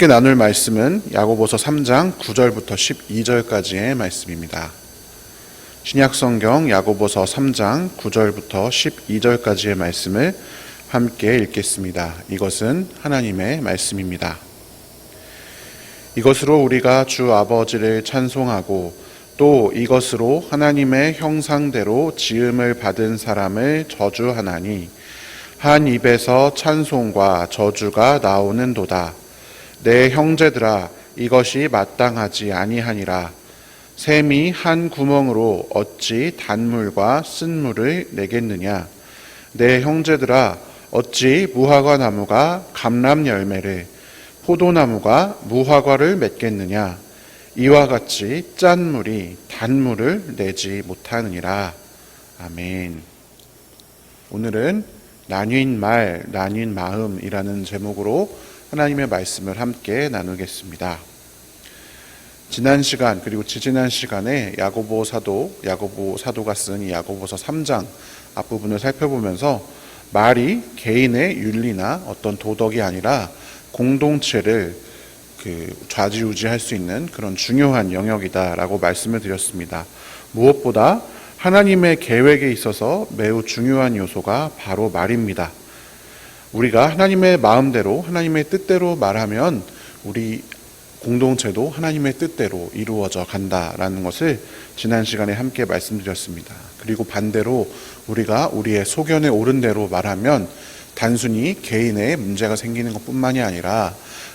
함께 나눌 말씀은 야고보서 3장 9절부터 12절까지의 말씀입니다. 신약성경 야고보서 3장 9절부터 12절까지의 말씀을 함께 읽겠습니다. 이것은 하나님의 말씀입니다. 이것으로 우리가 주 아버지를 찬송하고 또 이것으로 하나님의 형상대로 지음을 받은 사람을 저주하나니 한 입에서 찬송과 저주가 나오는도다. 내 형제들아, 이것이 마땅하지 아니하니라. 샘이 한 구멍으로 어찌 단물과 쓴물을 내겠느냐. 내 형제들아, 어찌 무화과 나무가 감람 열매를, 포도나무가 무화과를 맺겠느냐. 이와 같이 짠 물이 단물을 내지 못하느니라. 아멘. 오늘은 나뉜 말, 나뉜 마음이라는 제목으로 하나님의 말씀을 함께 나누겠습니다. 지난 시간 그리고 지지난 시간에 야고보 사도가 쓴 이 야고보서 3장 앞부분을 살펴보면서 말이 개인의 윤리나 어떤 도덕이 아니라 공동체를 좌지우지할 수 있는 그런 중요한 영역이다라고 말씀을 드렸습니다. 무엇보다 하나님의 계획에 있어서 매우 중요한 요소가 바로 말입니다. 우리가 하나님의 마음대로 하나님의 뜻대로 말하면 우리 공동체도 하나님의 뜻대로 이루어져 간다라는 것을 지난 시간에 함께 말씀드렸습니다. 그리고 반대로 우리가 우리의 소견에 옳은 대로 말하면 단순히 개인의 문제가 생기는 것뿐만이 아니라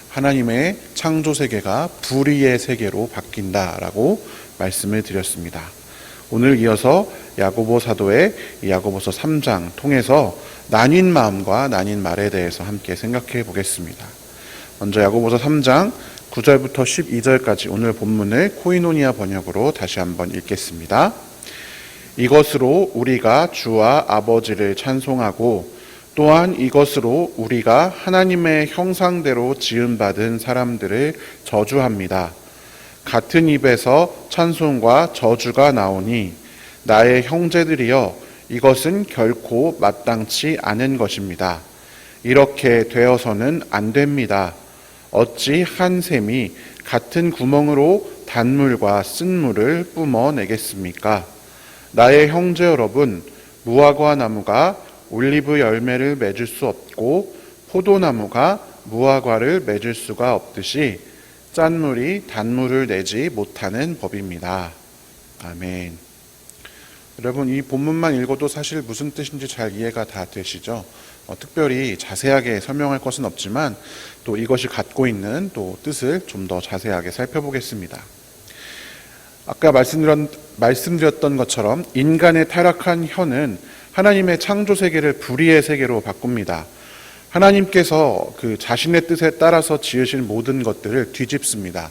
하나님의 창조 세계가 불의의 세계로 바뀐다라고 말씀을 드렸습니다. 오늘 이어서 야고보 사도의 야고보서 3장 통해서 나뉜 마음과 나뉜 말에 대해서 함께 생각해 보겠습니다. 먼저 야고보서 3장 9절부터 12절까지 오늘 본문을 코이노니아 번역으로 다시 한번 읽겠습니다. 이것으로 우리가 주와 아버지를 찬송하고 또한 이것으로 우리가 하나님의 형상대로 지음받은 사람들을 저주합니다. 같은 입에서 찬송과 저주가 나오니 나의 형제들이여 이것은 결코 마땅치 않은 것입니다. 이렇게 되어서는 안 됩니다. 어찌 한 샘이 같은 구멍으로 단물과 쓴물을 뿜어내겠습니까? 나의 형제 여러분, 무화과 나무가 올리브 열매를 맺을 수 없고 포도나무가 무화과를 맺을 수가 없듯이 짠물이 단물을 내지 못하는 법입니다. 아멘. 여러분, 이 본문만 읽어도 사실 무슨 뜻인지 잘 이해가 다 되시죠? 특별히 자세하게 설명할 것은 없지만 또 이것이 갖고 있는 또 뜻을 좀 더 자세하게 살펴보겠습니다. 아까 말씀드렸던 것처럼 인간의 타락한 혀는 하나님의 창조 세계를 불의의 세계로 바꿉니다. 하나님께서 그 자신의 뜻에 따라서 지으신 모든 것들을 뒤집습니다.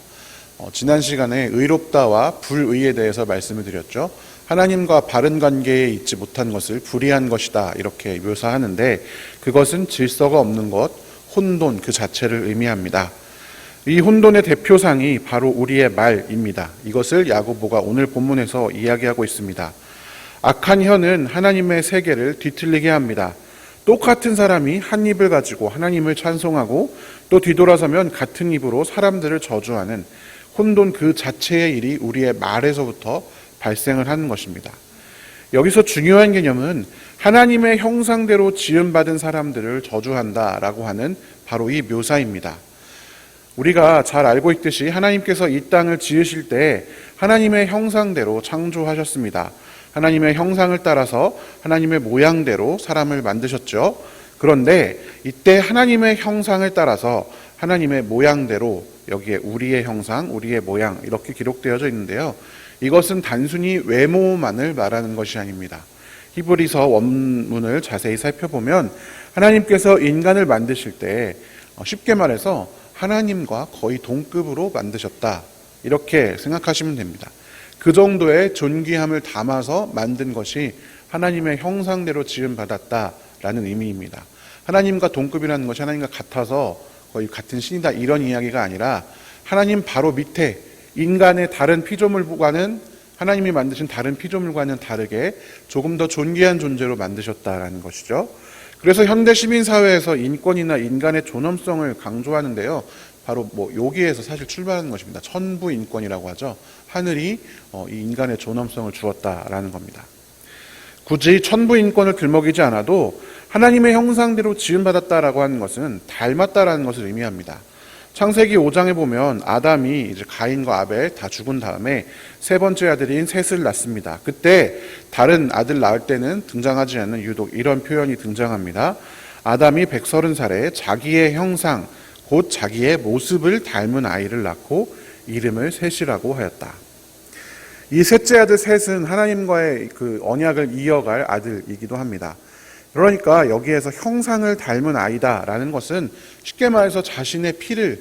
지난 시간에 의롭다와 불의에 대해서 말씀을 드렸죠. 하나님과 바른 관계에 있지 못한 것을 불의한 것이다 이렇게 묘사하는데 그것은 질서가 없는 것, 혼돈 그 자체를 의미합니다. 이 혼돈의 대표상이 바로 우리의 말입니다. 이것을 야고보가 오늘 본문에서 이야기하고 있습니다. 악한 혀는 하나님의 세계를 뒤틀리게 합니다. 똑같은 사람이 한 입을 가지고 하나님을 찬송하고 또 뒤돌아서면 같은 입으로 사람들을 저주하는 혼돈 그 자체의 일이 우리의 말에서부터 발생을 하는 것입니다. 여기서 중요한 개념은 하나님의 형상대로 지음받은 사람들을 저주한다라고 하는 바로 이 묘사입니다. 우리가 잘 알고 있듯이 하나님께서 이 땅을 지으실 때 하나님의 형상대로 창조하셨습니다. 하나님의 형상을 따라서 하나님의 모양대로 사람을 만드셨죠. 그런데 이때 하나님의 형상을 따라서 하나님의 모양대로 여기에 우리의 형상, 우리의 모양 이렇게 기록되어져 있는데요. 이것은 단순히 외모만을 말하는 것이 아닙니다. 히브리서 원문을 자세히 살펴보면 하나님께서 인간을 만드실 때 쉽게 말해서 하나님과 거의 동급으로 만드셨다 이렇게 생각하시면 됩니다. 그 정도의 존귀함을 담아서 만든 것이 하나님의 형상대로 지음받았다라는 의미입니다. 하나님과 동급이라는 것이 하나님과 같아서 거의 같은 신이다 이런 이야기가 아니라 하나님 바로 밑에 인간의 다른 피조물과는 하나님이 만드신 다른 피조물과는 다르게 조금 더 존귀한 존재로 만드셨다라는 것이죠. 그래서 현대 시민사회에서 인권이나 인간의 존엄성을 강조하는데요. 바로 여기에서 사실 출발하는 것입니다. 천부인권이라고 하죠. 하늘이 이 인간의 존엄성을 주었다라는 겁니다. 굳이 천부인권을 들먹이지 않아도 하나님의 형상대로 지음받았다라고 하는 것은 닮았다라는 것을 의미합니다. 창세기 5장에 보면 아담이 이제 가인과 아벨 다 죽은 다음에 세 번째 아들인 셋을 낳습니다. 그때 다른 아들 낳을 때는 등장하지 않는 유독 이런 표현이 등장합니다. 아담이 130살에 자기의 형상, 곧 자기의 모습을 닮은 아이를 낳고 이름을 셋이라고 하였다. 이 셋째 아들 셋은 하나님과의 그 언약을 이어갈 아들이기도 합니다. 그러니까 여기에서 형상을 닮은 아이다라는 것은 쉽게 말해서 자신의 피를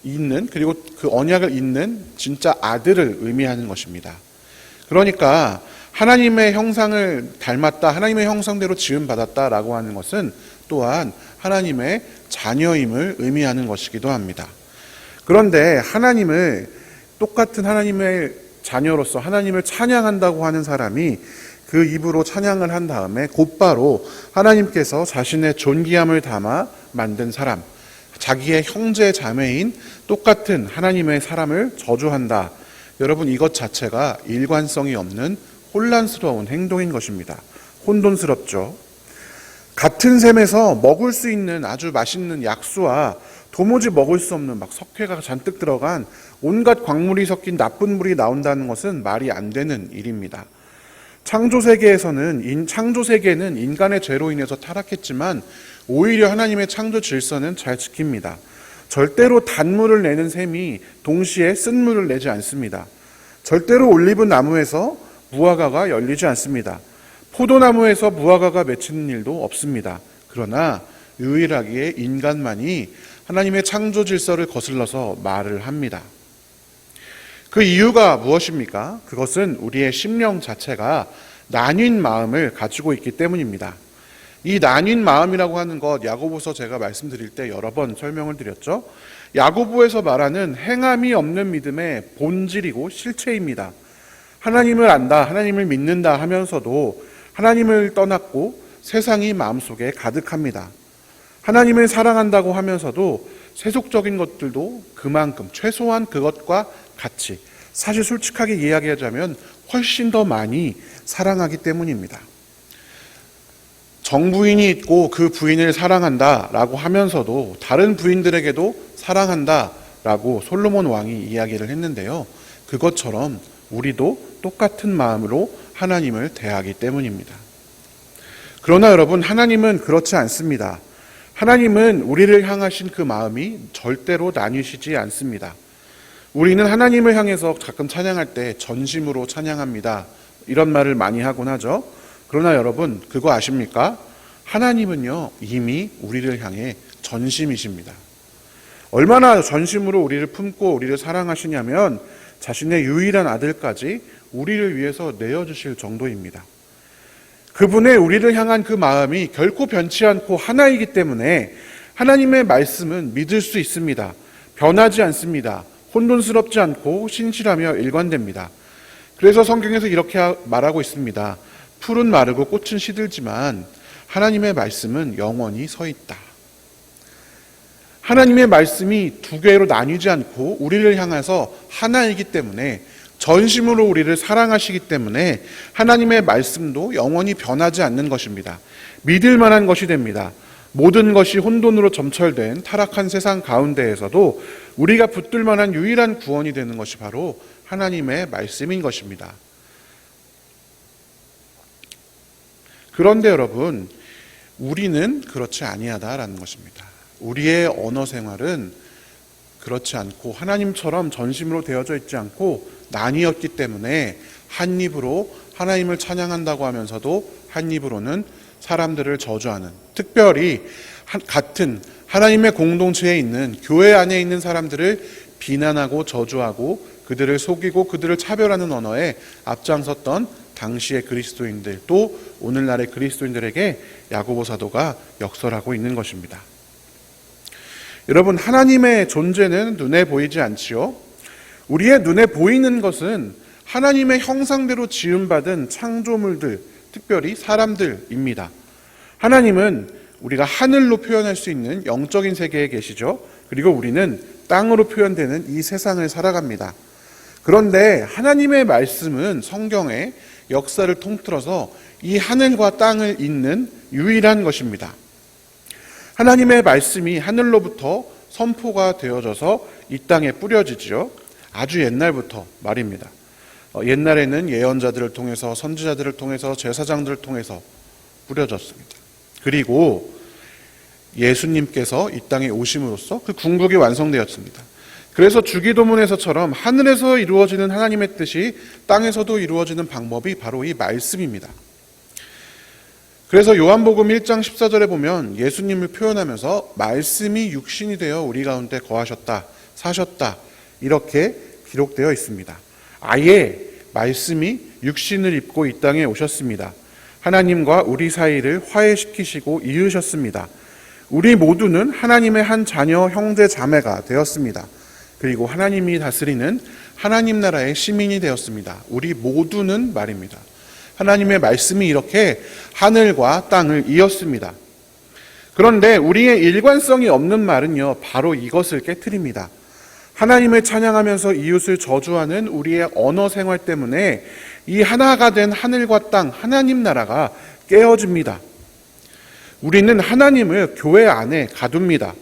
잇는, 그리고 그 언약을 잇는 진짜 아들을 의미하는 것입니다. 그러니까 하나님의 형상을 닮았다, 하나님의 형상대로 지음받았다라고 하는 것은 또한 하나님의 자녀임을 의미하는 것이기도 합니다. 그런데 하나님을, 똑같은 하나님의 자녀로서 하나님을 찬양한다고 하는 사람이 그 입으로 찬양을 한 다음에 곧바로 하나님께서 자신의 존귀함을 담아 만든 사람, 자기의 형제 자매인 똑같은 하나님의 사람을 저주한다. 여러분, 이것 자체가 일관성이 없는 혼란스러운 행동인 것입니다. 혼돈스럽죠. 같은 셈에서 먹을 수 있는 아주 맛있는 약수와 도무지 먹을 수 없는 막 석회가 잔뜩 들어간 온갖 광물이 섞인 나쁜 물이 나온다는 것은 말이 안 되는 일입니다. 창조세계는 인간의 죄로 인해서 타락했지만 오히려 하나님의 창조 질서는 잘 지킵니다. 절대로 단물을 내는 셈이 동시에 쓴물을 내지 않습니다. 절대로 올리브 나무에서 무화과가 열리지 않습니다. 포도나무에서 무화과가 맺히는 일도 없습니다. 그러나 유일하게 인간만이 하나님의 창조 질서를 거슬러서 말을 합니다. 그 이유가 무엇입니까? 그것은 우리의 심령 자체가 나뉜 마음을 가지고 있기 때문입니다. 이 나뉜 마음이라고 하는 것, 야고보서 제가 말씀드릴 때 여러 번 설명을 드렸죠. 야고보에서 말하는 행함이 없는 믿음의 본질이고 실체입니다. 하나님을 안다, 하나님을 믿는다 하면서도 하나님을 떠났고 세상이 마음속에 가득합니다. 하나님을 사랑한다고 하면서도 세속적인 것들도 그만큼 최소한 그것과 같이, 사실 솔직하게 이야기하자면 훨씬 더 많이 사랑하기 때문입니다. 정부인이 있고 그 부인을 사랑한다라고 하면서도 다른 부인들에게도 사랑한다라고 솔로몬 왕이 이야기를 했는데요. 그것처럼 우리도 똑같은 마음으로 하나님을 대하기 때문입니다. 그러나 여러분, 하나님은 그렇지 않습니다. 하나님은 우리를 향하신 그 마음이 절대로 나뉘시지 않습니다. 우리는 하나님을 향해서 가끔 찬양할 때 전심으로 찬양합니다. 이런 말을 많이 하곤 하죠. 그러나 여러분, 그거 아십니까? 하나님은요, 이미 우리를 향해 전심이십니다. 얼마나 전심으로 우리를 품고 우리를 사랑하시냐면 자신의 유일한 아들까지 우리를 위해서 내어주실 정도입니다. 그분의 우리를 향한 그 마음이 결코 변치 않고 하나이기 때문에 하나님의 말씀은 믿을 수 있습니다. 변하지 않습니다. 혼돈스럽지 않고 신실하며 일관됩니다. 그래서 성경에서 이렇게 말하고 있습니다. 풀은 마르고 꽃은 시들지만 하나님의 말씀은 영원히 서 있다. 하나님의 말씀이 두 개로 나뉘지 않고 우리를 향해서 하나이기 때문에, 전심으로 우리를 사랑하시기 때문에 하나님의 말씀도 영원히 변하지 않는 것입니다. 믿을 만한 것이 됩니다. 모든 것이 혼돈으로 점철된 타락한 세상 가운데에서도 우리가 붙들 만한 유일한 구원이 되는 것이 바로 하나님의 말씀인 것입니다. 그런데 여러분, 우리는 그렇지 아니하다라는 것입니다. 우리의 언어 생활은 그렇지 않고 하나님처럼 전심으로 되어져 있지 않고 나뉘었기 때문에 한 입으로 하나님을 찬양한다고 하면서도 한 입으로는 사람들을 저주하는, 특별히 같은 하나님의 공동체에 있는 교회 안에 있는 사람들을 비난하고 저주하고 그들을 속이고 그들을 차별하는 언어에 앞장섰던 당시의 그리스도인들, 또 오늘날의 그리스도인들에게 야고보 사도가 역설하고 있는 것입니다. 여러분, 하나님의 존재는 눈에 보이지 않지요. 우리의 눈에 보이는 것은 하나님의 형상대로 지음받은 창조물들, 특별히 사람들입니다. 하나님은 우리가 하늘로 표현할 수 있는 영적인 세계에 계시죠. 그리고 우리는 땅으로 표현되는 이 세상을 살아갑니다. 그런데 하나님의 말씀은 성경의 역사를 통틀어서 이 하늘과 땅을 잇는 유일한 것입니다. 하나님의 말씀이 하늘로부터 선포가 되어져서 이 땅에 뿌려지지요. 아주 옛날부터 말입니다. 옛날에는 예언자들을 통해서, 선지자들을 통해서, 제사장들을 통해서 뿌려졌습니다. 그리고 예수님께서 이 땅에 오심으로써 그 궁극이 완성되었습니다. 그래서 주기도문에서처럼 하늘에서 이루어지는 하나님의 뜻이 땅에서도 이루어지는 방법이 바로 이 말씀입니다. 그래서 요한복음 1장 14절에 보면 예수님을 표현하면서 말씀이 육신이 되어 우리 가운데 거하셨다, 사셨다, 이렇게 기록되어 있습니다. 아예 말씀이 육신을 입고 이 땅에 오셨습니다. 하나님과 우리 사이를 화해시키시고 이으셨습니다. 우리 모두는 하나님의 한 자녀, 형제, 자매가 되었습니다. 그리고 하나님이 다스리는 하나님 나라의 시민이 되었습니다. 우리 모두는 말입니다. 하나님의 말씀이 이렇게 하늘과 땅을 이었습니다. 그런데 우리의 일관성이 없는 말은요, 바로 이것을 깨트립니다. 하나님을 찬양하면서 이웃을 저주하는 우리의 언어 생활 때문에 이 하나가 된 하늘과 땅, 하나님 나라가 깨어집니다. 우리는 하나님을 교회 안에 가둡니다.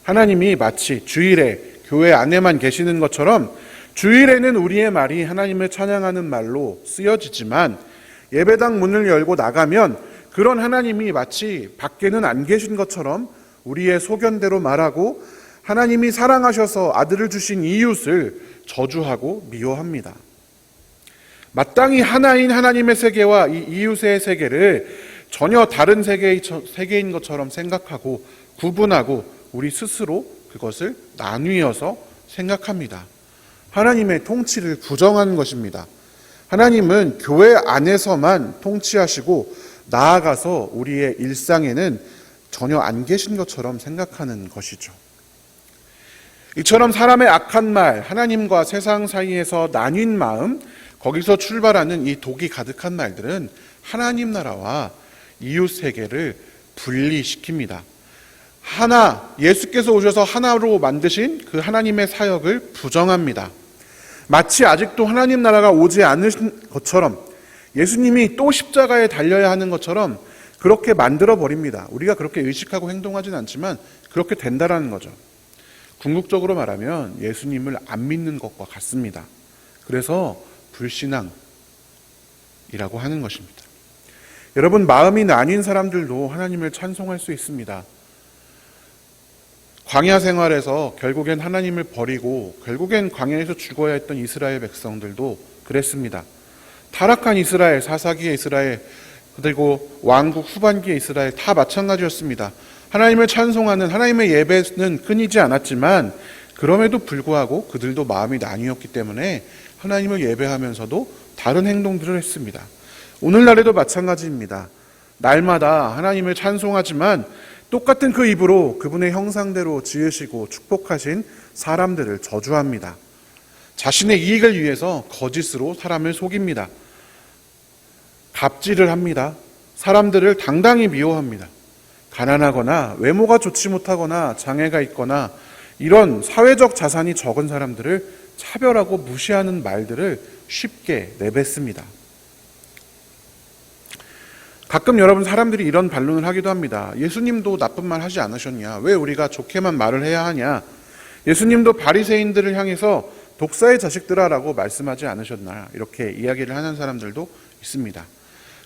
하나님이 마치 주일에 교회 안에만 계시는 것처럼 주일에는 우리의 말이 하나님을 찬양하는 말로 쓰여지지만 예배당 문을 열고 나가면 그런 하나님이 마치 밖에는 안 계신 것처럼 우리의 소견대로 말하고 하나님이 사랑하셔서 아들을 주신 이웃을 저주하고 미워합니다. 마땅히 하나인 하나님의 세계와 이 이웃의 세계를 전혀 다른 세계인 것처럼 생각하고 구분하고 우리 스스로 그것을 나뉘어서 생각합니다. 하나님의 통치를 부정하는 것입니다. 하나님은 교회 안에서만 통치하시고 나아가서 우리의 일상에는 전혀 안 계신 것처럼 생각하는 것이죠. 이처럼 사람의 악한 말, 하나님과 세상 사이에서 나뉜 마음, 거기서 출발하는 이 독이 가득한 말들은 하나님 나라와 이웃 세계를 분리시킵니다. 하나, 예수께서 오셔서 하나로 만드신 그 하나님의 사역을 부정합니다. 마치 아직도 하나님 나라가 오지 않으신 것처럼 예수님이 또 십자가에 달려야 하는 것처럼 그렇게 만들어 버립니다. 우리가 그렇게 의식하고 행동하진 않지만 그렇게 된다라는 거죠. 궁극적으로 말하면 예수님을 안 믿는 것과 같습니다. 그래서 불신앙이라고 하는 것입니다. 여러분, 마음이 나뉜 사람들도 하나님을 찬송할 수 있습니다. 광야 생활에서 결국엔 하나님을 버리고 결국엔 광야에서 죽어야 했던 이스라엘 백성들도 그랬습니다. 타락한 이스라엘, 사사기의 이스라엘, 그리고 왕국 후반기의 이스라엘 다 마찬가지였습니다. 하나님을 찬송하는 하나님의 예배는 끊이지 않았지만 그럼에도 불구하고 그들도 마음이 나뉘었기 때문에 하나님을 예배하면서도 다른 행동들을 했습니다. 오늘날에도 마찬가지입니다. 날마다 하나님을 찬송하지만 똑같은 그 입으로 그분의 형상대로 지으시고 축복하신 사람들을 저주합니다. 자신의 이익을 위해서 거짓으로 사람을 속입니다. 갑질을 합니다. 사람들을 당당히 미워합니다. 가난하거나 외모가 좋지 못하거나 장애가 있거나 이런 사회적 자산이 적은 사람들을 차별하고 무시하는 말들을 쉽게 내뱉습니다. 가끔 여러분, 사람들이 이런 반론을 하기도 합니다. 예수님도 나쁜 말 하지 않으셨냐? 왜 우리가 좋게만 말을 해야 하냐? 예수님도 바리새인들을 향해서 독사의 자식들아라고 말씀하지 않으셨나? 이렇게 이야기를 하는 사람들도 있습니다.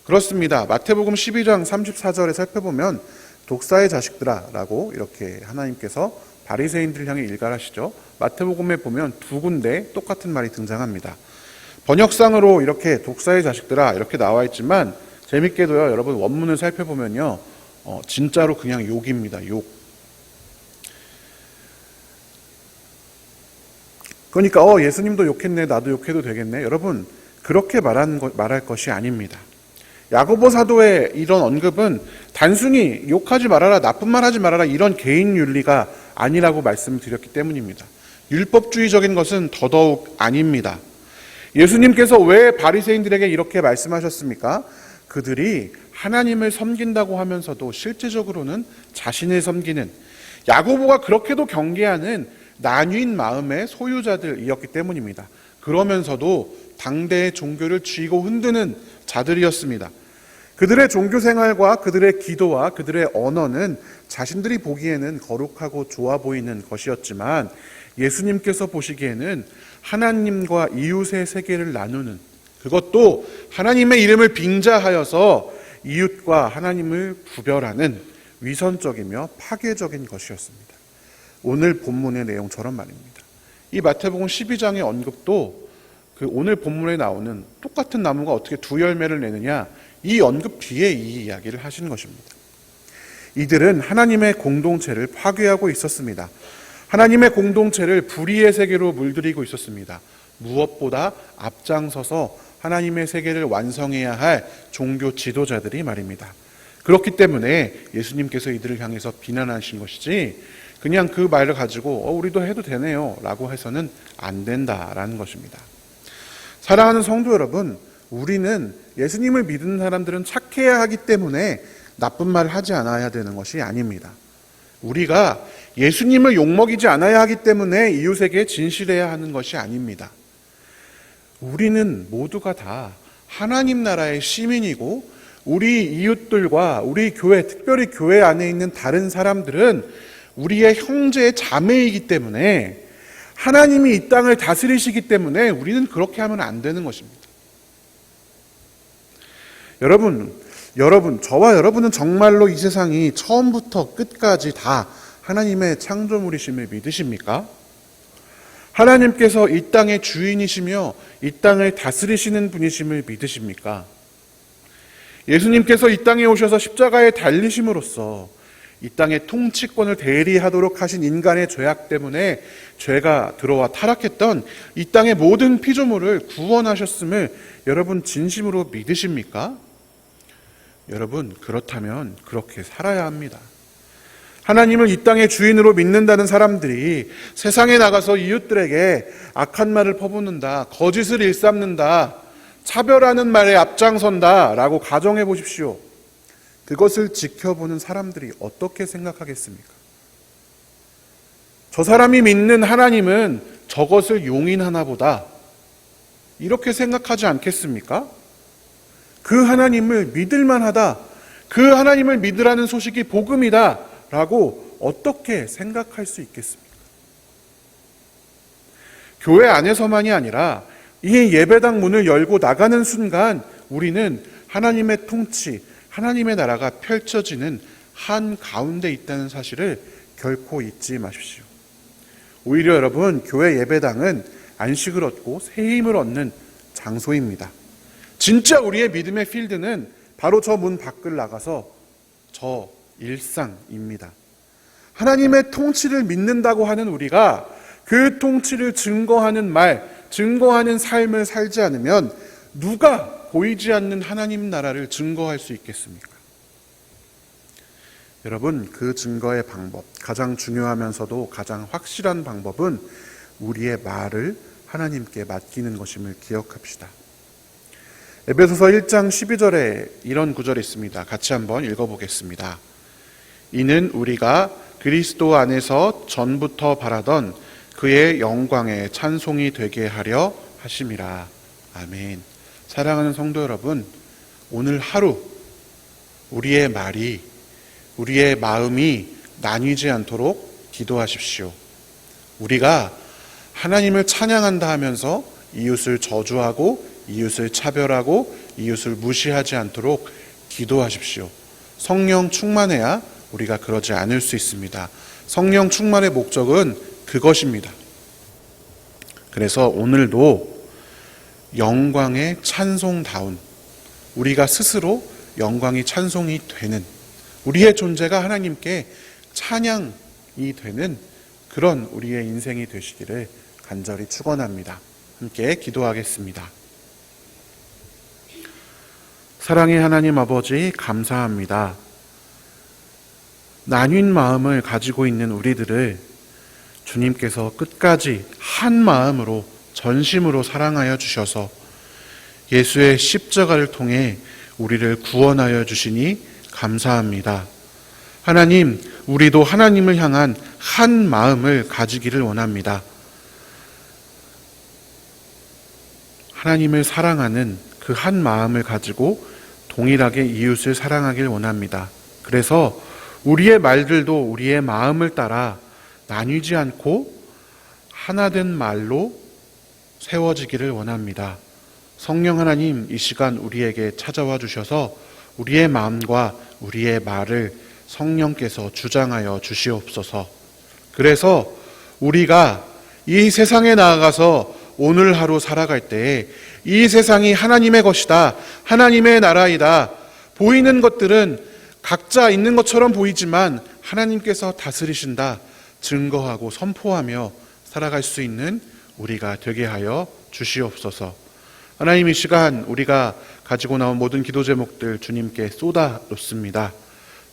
그렇습니다. 마태복음 12장 34절에 살펴보면 독사의 자식들아라고 이렇게 하나님께서 바리새인들을 향해 일갈하시죠. 마태복음에 보면 두 군데 똑같은 말이 등장합니다. 번역상으로 이렇게 독사의 자식들아 이렇게 나와 있지만 재밌게도요, 여러분 원문을 살펴보면요, 진짜로 그냥 욕입니다. 욕. 그러니까 예수님도 욕했네, 나도 욕해도 되겠네. 여러분, 그렇게 말할 것이 아닙니다. 야고보 사도의 이런 언급은 단순히 욕하지 말아라, 나쁜 말 하지 말아라 이런 개인 윤리가 아니라고 말씀을 드렸기 때문입니다. 율법주의적인 것은 더더욱 아닙니다. 예수님께서 왜 바리새인들에게 이렇게 말씀하셨습니까? 그들이 하나님을 섬긴다고 하면서도 실제적으로는 자신을 섬기는 야고보가 그렇게도 경계하는 나뉜 마음의 소유자들이었기 때문입니다. 그러면서도 당대의 종교를 쥐고 흔드는 자들이었습니다. 그들의 종교 생활과 그들의 기도와 그들의 언어는 자신들이 보기에는 거룩하고 좋아 보이는 것이었지만 예수님께서 보시기에는 하나님과 이웃의 세계를 나누는, 그것도 하나님의 이름을 빙자하여서 이웃과 하나님을 구별하는 위선적이며 파괴적인 것이었습니다. 오늘 본문의 내용처럼 말입니다. 이 마태복음 12장의 언급도 그 오늘 본문에 나오는 똑같은 나무가 어떻게 두 열매를 내느냐, 이 언급 뒤에 이 이야기를 하시는 것입니다. 이들은 하나님의 공동체를 파괴하고 있었습니다. 하나님의 공동체를 불의의 세계로 물들이고 있었습니다. 무엇보다 앞장서서 하나님의 세계를 완성해야 할 종교 지도자들이 말입니다. 그렇기 때문에 예수님께서 이들을 향해서 비난하신 것이지, 그냥 그 말을 가지고 우리도 해도 되네요 라고 해서는 안 된다라는 것입니다. 사랑하는 성도 여러분, 우리는 예수님을 믿는 사람들은 착해야 하기 때문에 나쁜 말을 하지 않아야 되는 것이 아닙니다. 우리가 예수님을 욕먹이지 않아야 하기 때문에 이웃에게 진실해야 하는 것이 아닙니다. 우리는 모두가 다 하나님 나라의 시민이고, 우리 이웃들과 우리 교회, 특별히 교회 안에 있는 다른 사람들은 우리의 형제 자매이기 때문에, 하나님이 이 땅을 다스리시기 때문에 우리는 그렇게 하면 안 되는 것입니다. 여러분, 저와 여러분은 정말로 이 세상이 처음부터 끝까지 다 하나님의 창조물이심을 믿으십니까? 하나님께서 이 땅의 주인이시며 이 땅을 다스리시는 분이심을 믿으십니까? 예수님께서 이 땅에 오셔서 십자가에 달리심으로써 이 땅의 통치권을 대리하도록 하신 인간의 죄악 때문에 죄가 들어와 타락했던 이 땅의 모든 피조물을 구원하셨음을 여러분 진심으로 믿으십니까? 여러분, 그렇다면 그렇게 살아야 합니다. 하나님을 이 땅의 주인으로 믿는다는 사람들이 세상에 나가서 이웃들에게 악한 말을 퍼붓는다, 거짓을 일삼는다, 차별하는 말에 앞장선다 라고 가정해 보십시오. 그것을 지켜보는 사람들이 어떻게 생각하겠습니까? 저 사람이 믿는 하나님은 저것을 용인하나 보다, 이렇게 생각하지 않겠습니까? 그 하나님을 믿을 만하다, 그 하나님을 믿으라는 소식이 복음이다 라고 어떻게 생각할 수 있겠습니까? 교회 안에서만이 아니라 이 예배당 문을 열고 나가는 순간 우리는 하나님의 통치, 하나님의 나라가 펼쳐지는 한가운데 있다는 사실을 결코 잊지 마십시오. 오히려 여러분, 교회 예배당은 안식을 얻고 새 힘을 얻는 장소입니다. 진짜 우리의 믿음의 필드는 바로 저 문 밖을 나가서 저 일상입니다. 하나님의 통치를 믿는다고 하는 우리가 그 통치를 증거하는 말, 증거하는 삶을 살지 않으면 누가 보이지 않는 하나님 나라를 증거할 수 있겠습니까? 여러분, 그 증거의 방법, 가장 중요하면서도 가장 확실한 방법은 우리의 말을 하나님께 맡기는 것임을 기억합시다. 에베소서 1장 12절에 이런 구절이 있습니다. 같이 한번 읽어보겠습니다. 이는 우리가 그리스도 안에서 전부터 바라던 그의 영광의 찬송이 되게 하려 하심이라. 아멘. 사랑하는 성도 여러분, 오늘 하루 우리의 말이, 우리의 마음이 나뉘지 않도록 기도하십시오. 우리가 하나님을 찬양한다 하면서 이웃을 저주하고 이웃을 차별하고 이웃을 무시하지 않도록 기도하십시오. 성령 충만해야 우리가 그러지 않을 수 있습니다. 성령 충만의 목적은 그것입니다. 그래서 오늘도 영광의 찬송다운, 우리가 스스로 영광이 찬송이 되는, 우리의 존재가 하나님께 찬양이 되는 그런 우리의 인생이 되시기를 간절히 축원합니다. 함께 기도하겠습니다. 사랑의 하나님 아버지, 감사합니다. 나뉜 마음을 가지고 있는 우리들을 주님께서 끝까지 한 마음으로 전심으로 사랑하여 주셔서 예수의 십자가를 통해 우리를 구원하여 주시니 감사합니다. 하나님, 우리도 하나님을 향한 한 마음을 가지기를 원합니다. 하나님을 사랑하는 그 한 마음을 가지고 동일하게 이웃을 사랑하길 원합니다. 그래서 우리의 말들도 우리의 마음을 따라 나뉘지 않고 하나된 말로 세워지기를 원합니다. 성령 하나님, 이 시간 우리에게 찾아와 주셔서 우리의 마음과 우리의 말을 성령께서 주장하여 주시옵소서. 그래서 우리가 이 세상에 나아가서 오늘 하루 살아갈 때에 이 세상이 하나님의 것이다, 하나님의 나라이다, 보이는 것들은 각자 있는 것처럼 보이지만 하나님께서 다스리신다 증거하고 선포하며 살아갈 수 있는 우리가 되게 하여 주시옵소서. 하나님, 이 시간 우리가 가지고 나온 모든 기도 제목들 주님께 쏟아 놓습니다.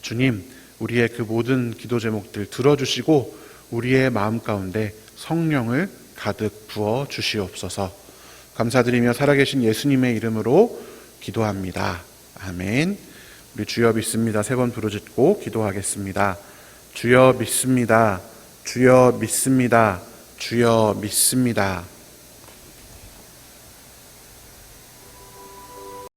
주님, 우리의 그 모든 기도 제목들 들어주시고 우리의 마음 가운데 성령을 가득 부어 주시옵소서. 감사드리며 살아계신 예수님의 이름으로 기도합니다. 아멘. 우리 주여 믿습니다. 3번 부르짖고 기도하겠습니다. 주여 믿습니다. 주여 믿습니다. 주여 믿습니다.